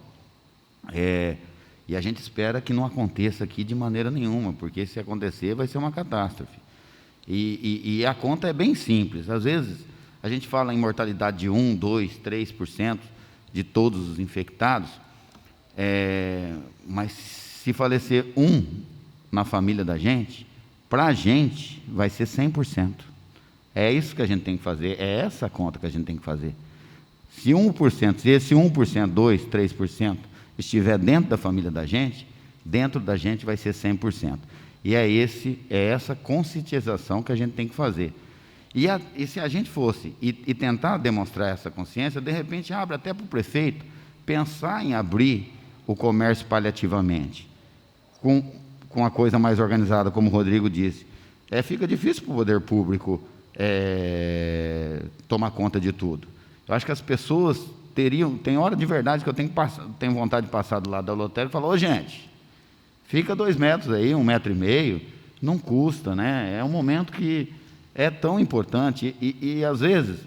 e a gente espera que não aconteça aqui de maneira nenhuma, porque se acontecer vai ser uma catástrofe. E a conta é bem simples, às vezes a gente fala em mortalidade de 1, 2, 3% de todos os infectados, mas se falecer um na família da gente, para a gente vai ser 100%. É isso que a gente tem que fazer, é essa conta que a gente tem que fazer. Se 1%, se esse 1%, 2%, 3% estiver dentro da família da gente, dentro da gente vai ser 100%. E é essa conscientização que a gente tem que fazer. E se a gente fosse e tentar demonstrar essa consciência, de repente abre até para o prefeito pensar em abrir o comércio paliativamente, com a coisa mais organizada, como o Rodrigo disse. Fica difícil para o poder público tomar conta de tudo. Eu acho que as pessoas tem hora de verdade que eu tenho vontade de passar do lado da lotérica e falar: ô gente, fica 2 metros aí, 1,5 metro, não custa, né? É um momento que é tão importante e às vezes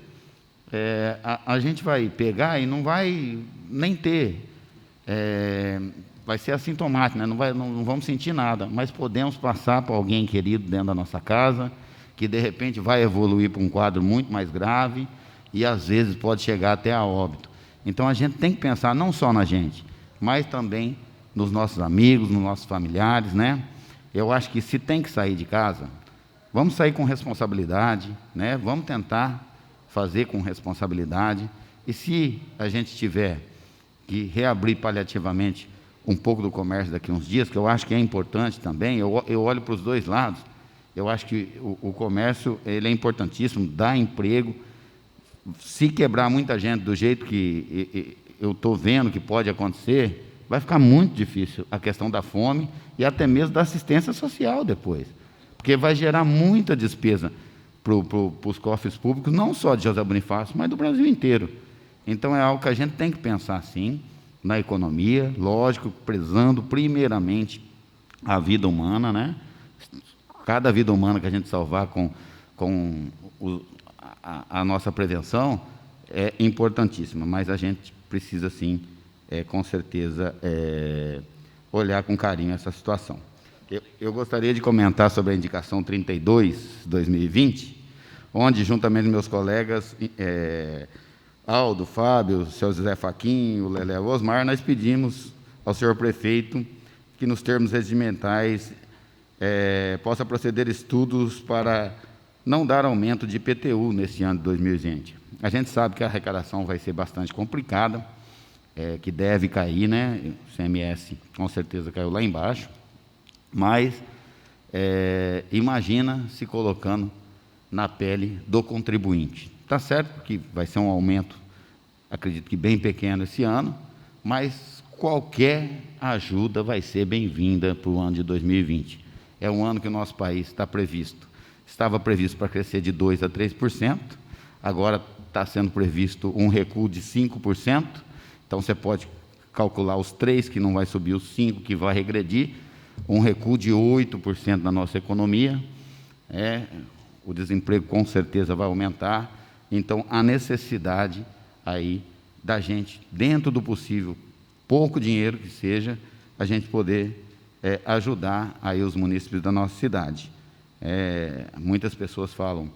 a gente vai pegar e não vai nem ter, vai ser assintomático, né? Não vamos sentir nada, mas podemos passar para alguém querido dentro da nossa casa, que de repente vai evoluir para um quadro muito mais grave e às vezes pode chegar até a óbito. Então a gente tem que pensar não só na gente, mas também nos nossos amigos, nos nossos familiares, né? Eu acho que se tem que sair de casa, vamos sair com responsabilidade, né? Vamos tentar fazer com responsabilidade. E se a gente tiver que reabrir paliativamente um pouco do comércio daqui a uns dias, que eu acho que é importante também, eu olho para os dois lados. Eu acho que o comércio ele é importantíssimo, dá emprego. Se quebrar muita gente do jeito que eu estou vendo que pode acontecer, vai ficar muito difícil a questão da fome e até mesmo da assistência social depois. Porque vai gerar muita despesa para os cofres públicos, não só de José Bonifácio, mas do Brasil inteiro. Então é algo que a gente tem que pensar, sim, na economia, lógico, prezando primeiramente a vida humana, né? Cada vida humana que a gente salvar com a nossa prevenção é importantíssima, mas a gente precisa, sim, com certeza, olhar com carinho essa situação. Eu gostaria de comentar sobre a indicação 32/2020, onde, juntamente com meus colegas Aldo, Fábio, o senhor José Fachin, o Lelé Osmar, nós pedimos ao senhor prefeito que, nos termos regimentais, possa proceder estudos para não dar aumento de IPTU nesse ano de 2020. A gente sabe que a arrecadação vai ser bastante complicada, que deve cair, né? O CMS com certeza caiu lá embaixo, mas imagina se colocando na pele do contribuinte. Está certo que vai ser um aumento, acredito que bem pequeno esse ano, mas qualquer ajuda vai ser bem-vinda para o ano de 2020. É um ano que o nosso país estava previsto para crescer de 2% a 3%, agora está sendo previsto um recuo de 5%, então você pode calcular os 3 que não vai subir, os 5 que vai regredir, um recuo de 8% na nossa economia, o desemprego com certeza vai aumentar, então a necessidade aí da gente, dentro do possível, pouco dinheiro que seja, a gente poder ajudar aí os munícipes da nossa cidade. Muitas pessoas falam,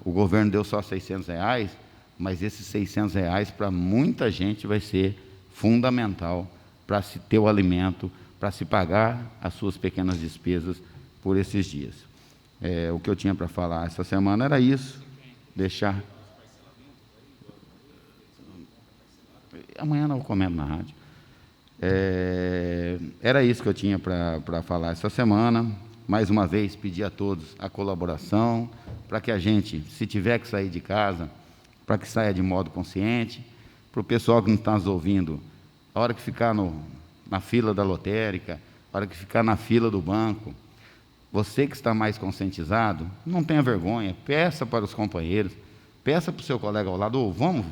o governo deu só R$600, mas esses R$600 para muita gente vai ser fundamental para se ter o alimento, para se pagar as suas pequenas despesas por esses dias. O que eu tinha para falar essa semana era isso, deixar... Amanhã não comento na rádio. Era isso que eu tinha para falar essa semana. Mais uma vez, pedir a todos a colaboração, para que a gente, se tiver que sair de casa, para que saia de modo consciente. Para o pessoal que não está nos ouvindo, a hora que ficar na fila da lotérica, a hora que ficar na fila do banco, você que está mais conscientizado, não tenha vergonha, peça para os companheiros, peça para o seu colega ao lado, vamos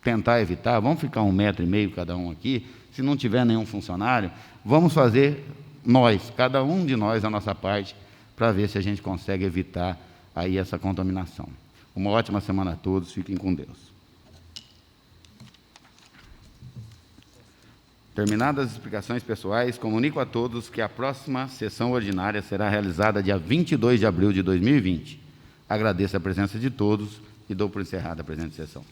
tentar evitar, vamos ficar 1,5 metro cada um aqui, se não tiver nenhum funcionário, vamos fazer nós, cada um de nós, a nossa parte, para ver se a gente consegue evitar aí essa contaminação. Uma ótima semana a todos, fiquem com Deus. Terminadas as explicações pessoais, comunico a todos que a próxima sessão ordinária será realizada dia 22 de abril de 2020. Agradeço a presença de todos e dou por encerrada a presente sessão.